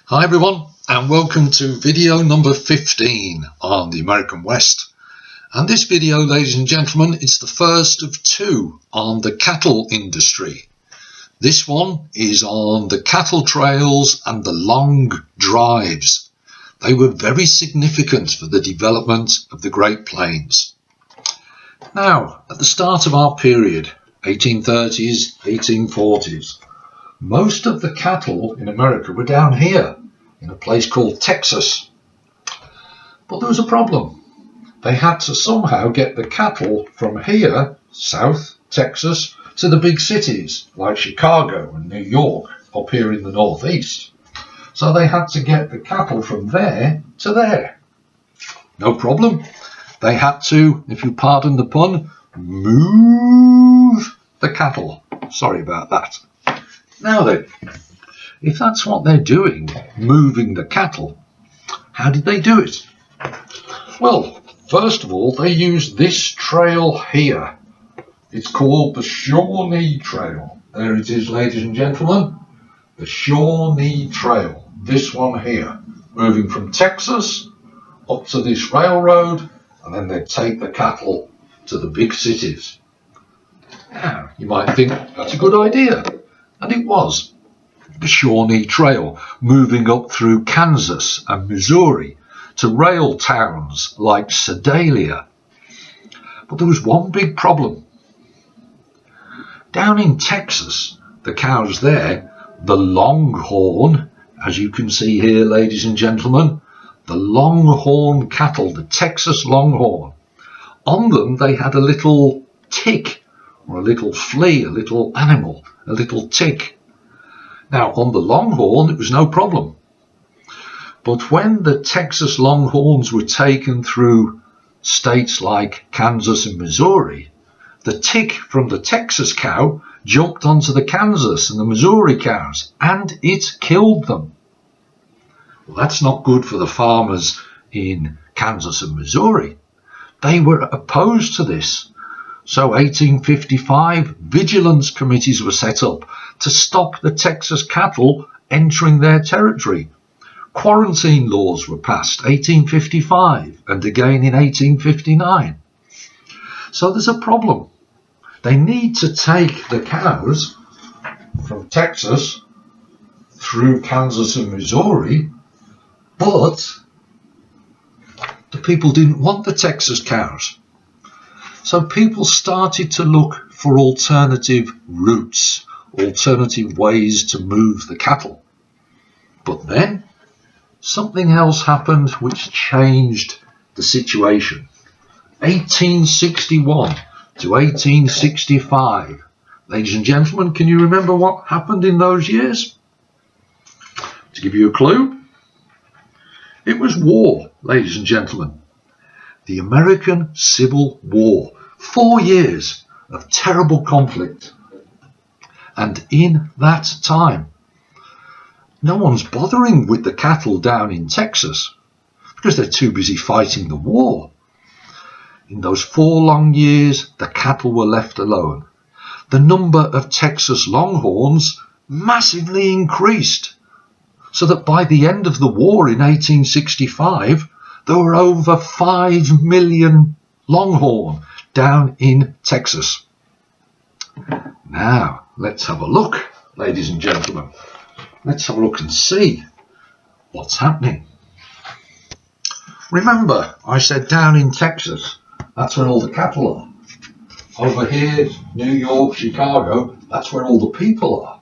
Hi everyone, and welcome to video number 15 on the American West. And this video, ladies and gentlemen, is the first of two on the cattle industry. This one is on the cattle trails and the long drives. They were very significant for the development of the Great Plains. Now, at the start of our period, 1830s, 1840s, most of the cattle in America were down here in a place called Texas. But there was a problem. They had to somehow get the cattle from here, South Texas, to the big cities like Chicago and New York up here in the northeast. So they had to get the cattle from there to there. No problem. They had to, if you pardon the pun, move the cattle. Sorry about that. Now then, if that's what they're doing, moving the cattle, how did they do it? Well, first of all, they used this trail here. It's called the Shawnee Trail. There it is, ladies and gentlemen. The Shawnee Trail. This one here, moving from Texas up to this railroad, and then they take the cattle to the big cities. Now, you might think that's a good idea. And it was. The Shawnee Trail, moving up through Kansas and Missouri to rail towns like Sedalia. But there was one big problem. Down in Texas, the cows there, the Longhorn, as you can see here, ladies and gentlemen, the Longhorn cattle, the Texas Longhorn. On them they had a little tick, or a little flea, a little animal, a little tick. Now, on the Longhorn, it was no problem. But when the Texas Longhorns were taken through states like Kansas and Missouri, the tick from the Texas cow jumped onto the Kansas and the Missouri cows, and it killed them. Well, that's not good for the farmers in Kansas and Missouri. They were opposed to this. So 1855, vigilance committees were set up to stop the Texas cattle entering their territory. Quarantine laws were passed 1855 and again in 1859. So there's a problem. They need to take the cows from Texas through Kansas and Missouri, but the people didn't want the Texas cows. So people started to look for alternative routes, alternative ways to move the cattle. But then something else happened which changed the situation. 1861 to 1865. Ladies and gentlemen, can you remember what happened in those years? To give you a clue, it was war, ladies and gentlemen. The American Civil War. 4 years of terrible conflict. And in that time, no one's bothering with the cattle down in Texas because they're too busy fighting the war. In those 4 long years, the cattle were left alone. The number of Texas Longhorns massively increased, so that by the end of the war in 1865, there were over 5 million Longhorn down in Texas. Now, let's have a look, ladies and gentlemen. Let's have a look and see what's happening. Remember, I said down in Texas, that's where all the cattle are. Over here, New York, Chicago, that's where all the people are.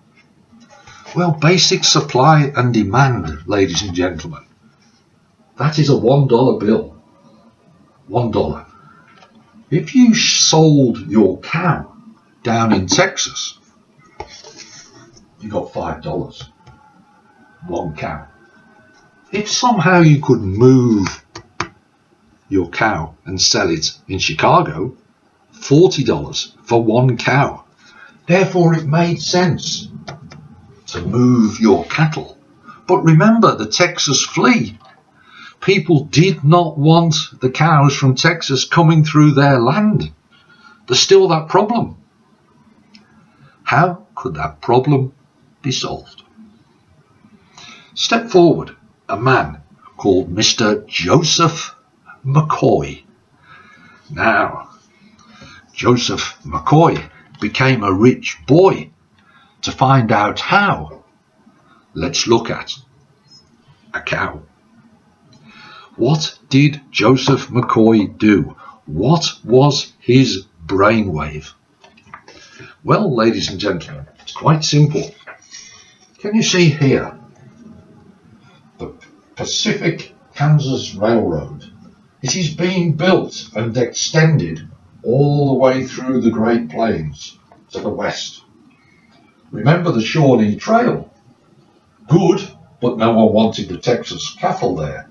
Well, basic supply and demand, ladies and gentlemen. That is a $1 bill. $1. If you sold your cow down in Texas, you got $5. One cow. If somehow you could move your cow and sell it in Chicago, $40 for one cow. Therefore, it made sense to move your cattle. But remember the Texas flea. People did not want the cows from Texas coming through their land. There's still that problem. How could that problem be solved? stepped forward a man called Mr. Joseph McCoy. Now, Joseph McCoy became a rich boy. To find out how, let's look at a cow. What did Joseph McCoy do? What was his brainwave? Well, ladies and gentlemen, it's quite simple. Can you see here? The Pacific Kansas Railroad. It is being built and extended all the way through the Great Plains to the west. Remember the Shawnee Trail? Good, but no one wanted the Texas cattle there.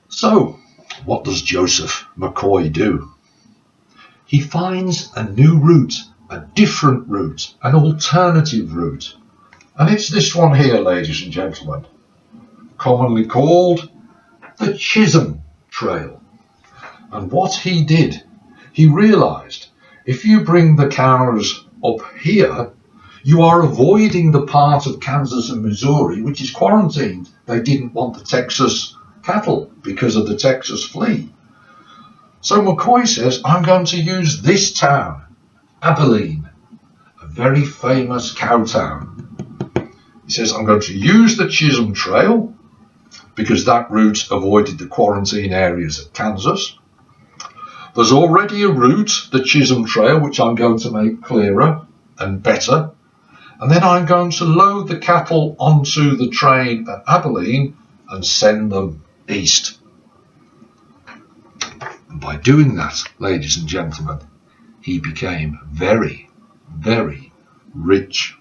So, what does Joseph McCoy do? He finds a new route, a different route, an alternative route. And it's this one here, ladies and gentlemen, commonly called the Chisholm Trail. And what he did, he realized if you bring the cows up here, you are avoiding the part of Kansas and Missouri which is quarantined. They didn't want the Texas cattle because of the Texas flea. So McCoy says, I'm going to use this town, Abilene, a very famous cow town. He says, I'm going to use the Chisholm Trail because that route avoided the quarantine areas of Kansas. There's already a route, the Chisholm Trail, which I'm going to make clearer and better. And then I'm going to load the cattle onto the train at Abilene and send them east. And by doing that, ladies and gentlemen, he became very, very rich.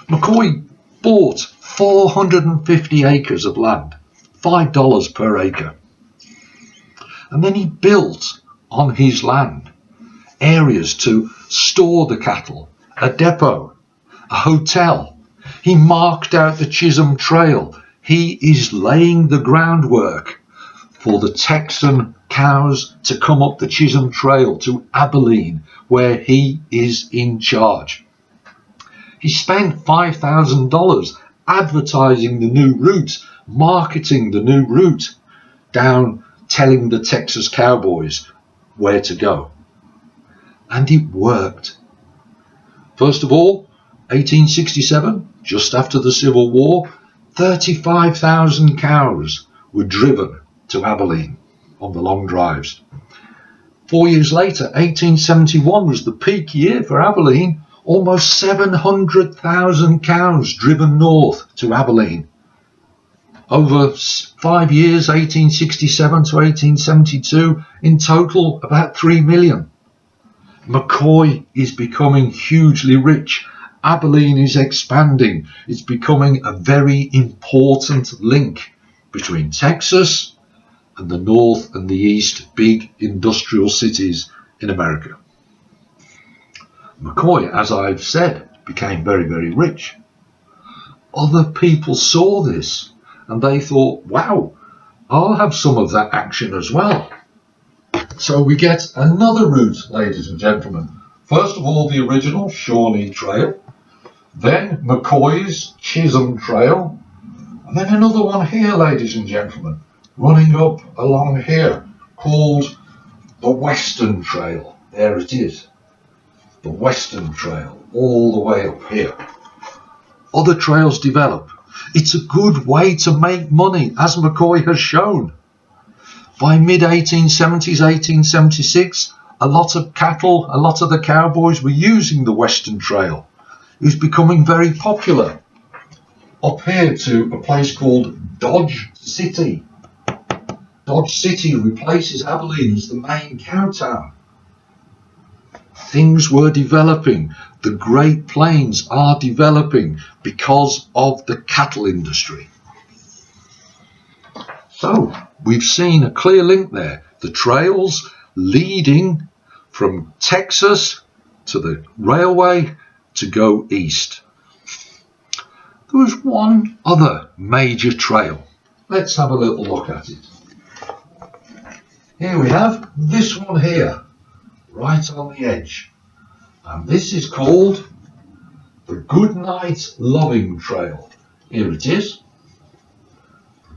McCoy bought 450 acres of land, $5 per acre. And then he built on his land areas to store the cattle, a depot, a hotel. He marked out the Chisholm Trail. He is laying the groundwork for the Texan cows to come up the Chisholm Trail to Abilene, where he is in charge. He spent $5,000 advertising the new route, marketing the new route, down telling the Texas cowboys where to go. And it worked. First of all, 1867, just after the Civil War, 35,000 cows were driven to Abilene on the long drives. 4 years later, 1871 was the peak year for Abilene. Almost 700,000 cows driven north to Abilene. Over 5 years, 1867 to 1872, in total about 3 million. McCoy is becoming hugely rich. Abilene is expanding. It's becoming a very important link between Texas and the north and the east big industrial cities in America. McCoy, as I've said, became very, very rich. Other people saw this and they thought, wow, I'll have some of that action as well. So we get another route, ladies and gentlemen. First of all, the original Shawnee Trail, then McCoy's Chisholm Trail, and then another one here, ladies and gentlemen, running up along here, called the Western Trail. There it is, the Western Trail, all the way up here. Other trails develop. It's a good way to make money, as McCoy has shown. By mid-1870s, 1876, a lot of cattle, a lot of the cowboys were using the Western Trail. It was becoming very popular. Up here to a place called Dodge City. Dodge City replaces Abilene as the main cow town. Things were developing. The Great Plains are developing because of the cattle industry. So we've seen a clear link there. The trails leading from Texas to the railway to go east. There was one other major trail. Let's have a little look at it. Here we have this one here, right on the edge. And this is called the Goodnight Loving Trail. Here it is.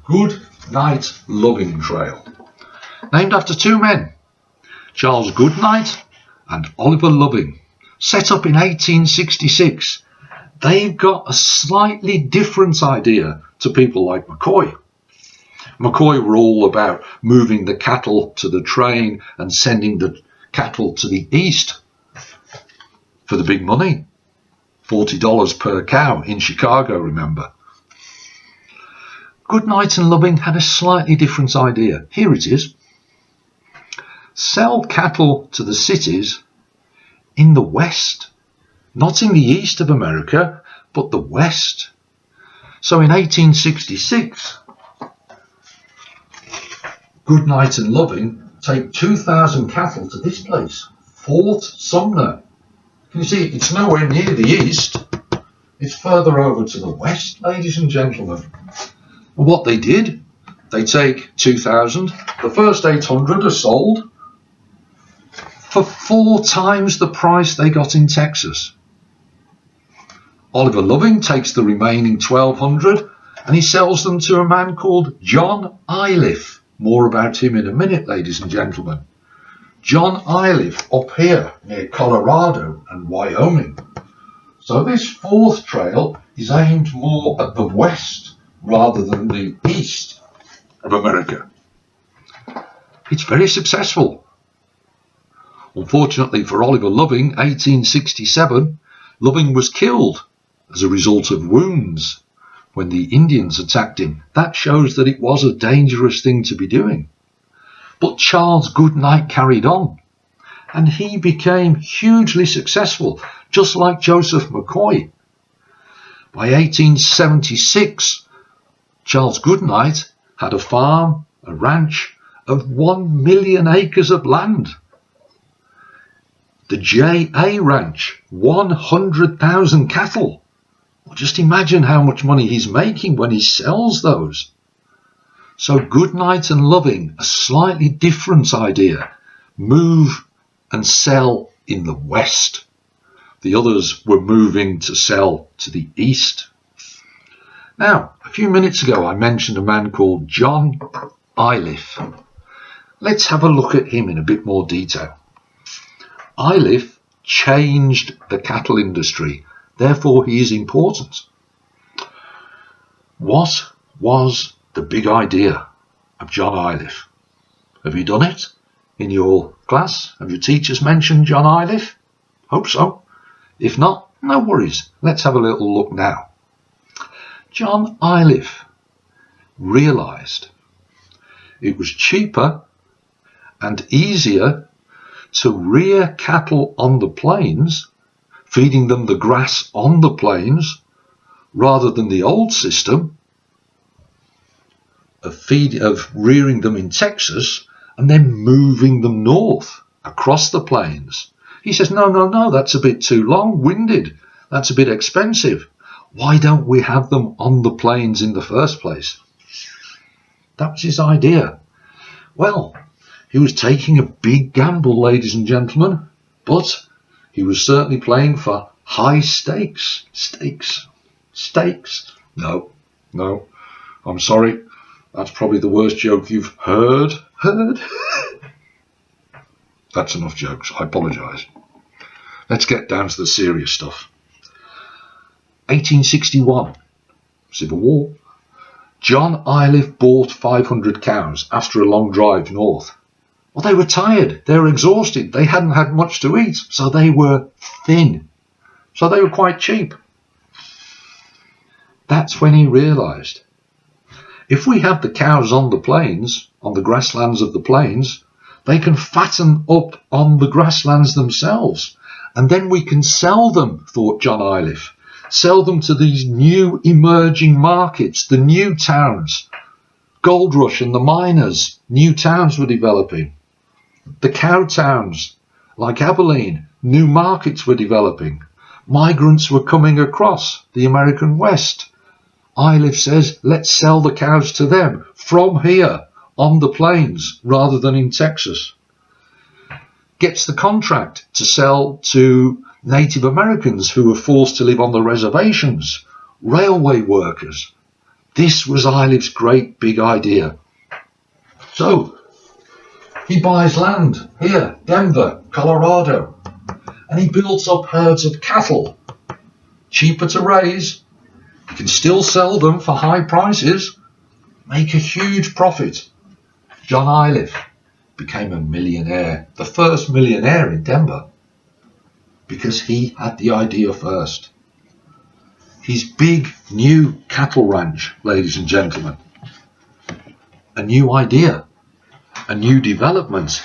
Goodnight Loving Trail. Named after two men, Charles Goodnight and Oliver Loving. Set up in 1866. They've got a slightly different idea to people like McCoy. McCoy were all about moving the cattle to the train and sending the cattle to the east for the big money. $40 per cow in Chicago, remember. Goodnight and Loving had a slightly different idea. Here it is. Sell cattle to the cities in the west. Not in the east of America, but the west. So in 1866, Goodnight and Loving take 2,000 cattle to this place, Fort Sumner. Can you see, it's nowhere near the east. It's further over to the west, ladies and gentlemen. And what they did, they take 2,000. The first 800 are sold for 4 times the price they got in Texas. Oliver Loving takes the remaining 1,200 and he sells them to a man called John Iliff. More about him in a minute, ladies and gentlemen. John Iliff up here near Colorado and Wyoming. So this fourth trail is aimed more at the west rather than the east of America. It's very successful. Unfortunately for Oliver Loving, 1867, Loving was killed as a result of wounds when the Indians attacked him. That shows that it was a dangerous thing to be doing. But Charles Goodnight carried on, and he became hugely successful, just like Joseph McCoy. By 1876, Charles Goodnight had a farm, a ranch of 1 million acres of land. The J.A. Ranch, 100,000 cattle. Well, just imagine how much money he's making when he sells those. So Goodnight and Loving, a slightly different idea. Move and sell in the west. The others were moving to sell to the east. Now, a few minutes ago I mentioned a man called John Iliff. Let's have a look at him in a bit more detail. Iliff changed the cattle industry. Therefore, he is important. What was the big idea of John Iliff? Have you done it in your class? Have your teachers mentioned John Iliff? Hope so. If not, no worries. Let's have a little look now. John Iliff realised it was cheaper and easier to rear cattle on the plains, feeding them the grass on the plains, rather than the old system of rearing them in Texas and then moving them north across the plains. He says, no, that's a bit too long-winded. That's a bit expensive. Why don't we have them on the plains in the first place? That was his idea. Well, he was taking a big gamble, ladies and gentlemen, but he was certainly playing for high stakes. Stakes. No, I'm sorry. That's probably the worst joke you've heard. That's enough jokes. I apologise. Let's get down to the serious stuff. 1861, Civil War. John Iliff bought 500 cows after a long drive north. Well, they were tired. They were exhausted. They hadn't had much to eat, so they were thin. So they were quite cheap. That's when he realised, if we have the cows on the plains, on the grasslands of the plains, they can fatten up on the grasslands themselves. And then we can sell them, thought John Iliff. Sell them to these new emerging markets, the new towns. Gold Rush and the miners, new towns were developing. The cow towns, like Abilene, new markets were developing. Migrants were coming across the American West. Iliff says, let's sell the cows to them from here on the plains rather than in Texas. Gets the contract to sell to Native Americans who were forced to live on the reservations railway workers. This was Iliff's great big idea. So he buys land here, Denver, Colorado, and he builds up herds of cattle, cheaper to raise. You can still sell them for high prices, make a huge profit. John Iliff became a millionaire, the first millionaire in Denver, because he had the idea first. His big new cattle ranch, ladies and gentlemen, a new idea, a new development.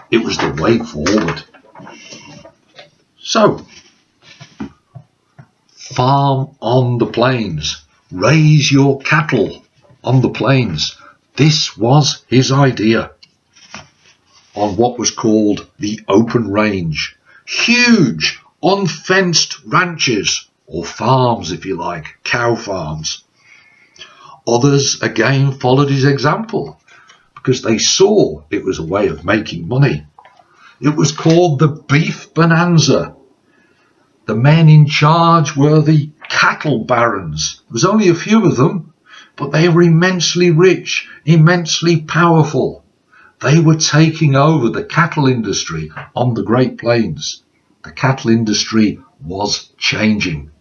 It was the way forward. So, farm on the plains, raise your cattle on the plains. This was his idea on what was called the open range. Huge, unfenced ranches, or farms if you like, cow farms. Others again followed his example because they saw it was a way of making money. It was called the beef bonanza. The men in charge were the cattle barons. There was only a few of them, but they were immensely rich, immensely powerful. They were taking over the cattle industry on the Great Plains. The cattle industry was changing.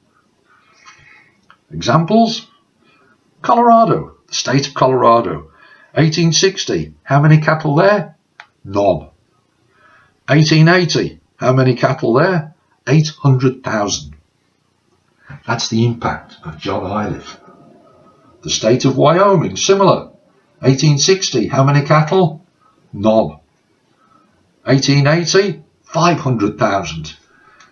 Examples? Colorado, the state of Colorado. 1860, how many cattle there? None. 1880, how many cattle there? 800,000. That's the impact of John Iliff. The state of Wyoming, similar. 1860, how many cattle? None. 1880, 500,000.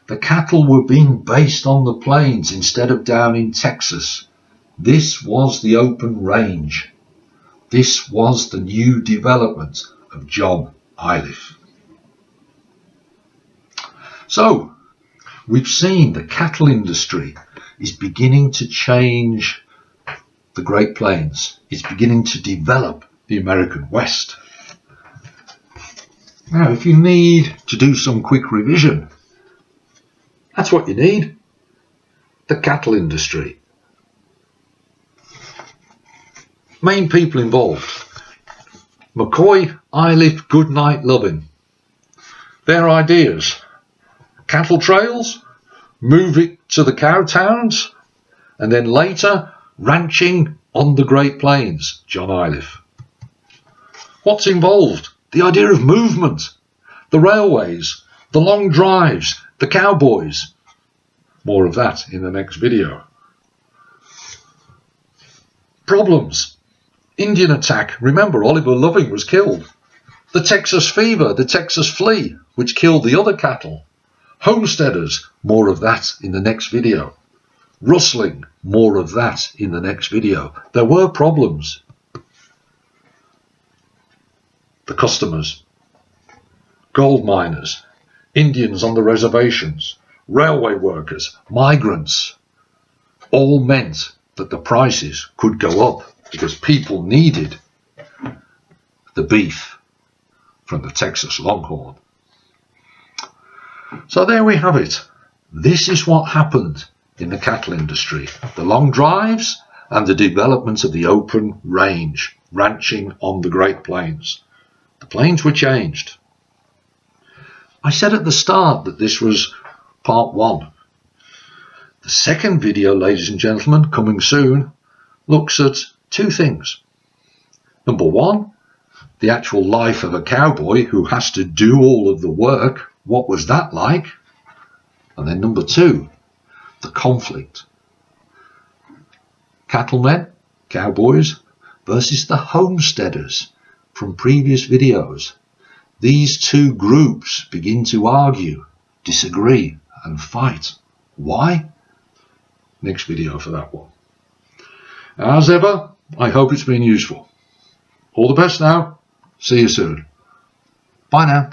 The cattle were being based on the plains instead of down in Texas. This was the open range. This was the new development of John Iliff. So, we've seen the cattle industry is beginning to change the Great Plains. It's beginning to develop the American West. Now, if you need to do some quick revision, that's what you need. The cattle industry. Main people involved: McCoy, Iliff, Goodnight, Loving. Their ideas: cattle trails, move it to the cow towns, and then later ranching on the Great Plains, John Iliff. What's involved? The idea of movement, the railways, the long drives, the cowboys. More of that in the next video. Problems. Indian attack. Remember, Oliver Loving was killed. The Texas fever, the Texas flea, which killed the other cattle. Homesteaders. More of that in the next video. Rustling. More of that in the next video. There were problems. The customers. Gold miners. Indians on the reservations. Railway workers. Migrants. All meant that the prices could go up because people needed the beef from the Texas Longhorn. So there we have it. This is what happened in the cattle industry. The long drives and the development of the open range, ranching on the Great Plains. The plains were changed. I said at the start that this was part one. The second video, ladies and gentlemen, coming soon, looks at two things. Number one, the actual life of a cowboy who has to do all of the work. What was that like? And then number two, the conflict. Cattlemen, cowboys, versus the homesteaders from previous videos. These two groups begin to argue, disagree, and fight. Why? Next video for that one. As ever, I hope it's been useful. All the best now. See you soon. Bye now.